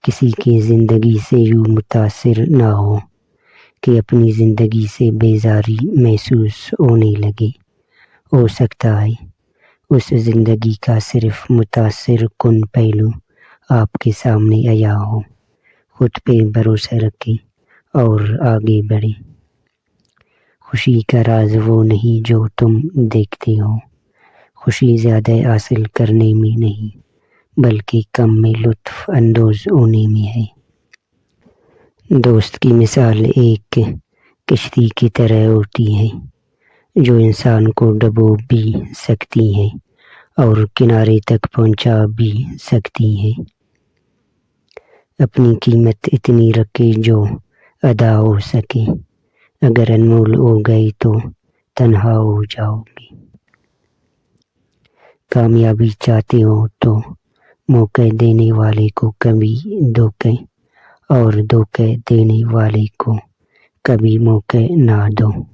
کسی کی زندگی سے یوں متاثر نہ ہو کہ اپنی زندگی سے بیزاری محسوس ہونے لگے۔ ہو سکتا ہے اس زندگی کا صرف متاثر کن پہلو آپ کے سامنے آیا ہو۔ خود پہ بھروسہ رکھیں اور آگے بڑھیں۔ خوشی کا راز وہ نہیں جو تم دیکھتے ہو۔ خوشی زیادہ حاصل کرنے میں نہیں بلکہ کم میں لطف اندوز ہونے میں ہے۔ دوست کی مثال ایک کشتی کی طرح ہوتی ہے جو انسان کو ڈبو بھی سکتی ہے اور کنارے تک پہنچا بھی سکتی ہے۔ اپنی قیمت اتنی رکھے جو ادا ہو سکے۔ اگر انمول ہو گئے تو تنہا ہو جاؤ گے۔ کامیابی چاہتے ہو تو موقع دینے والے کو کبھی دھوکہ اور دھوکہ دینے والے کو کبھی موقع نہ دو۔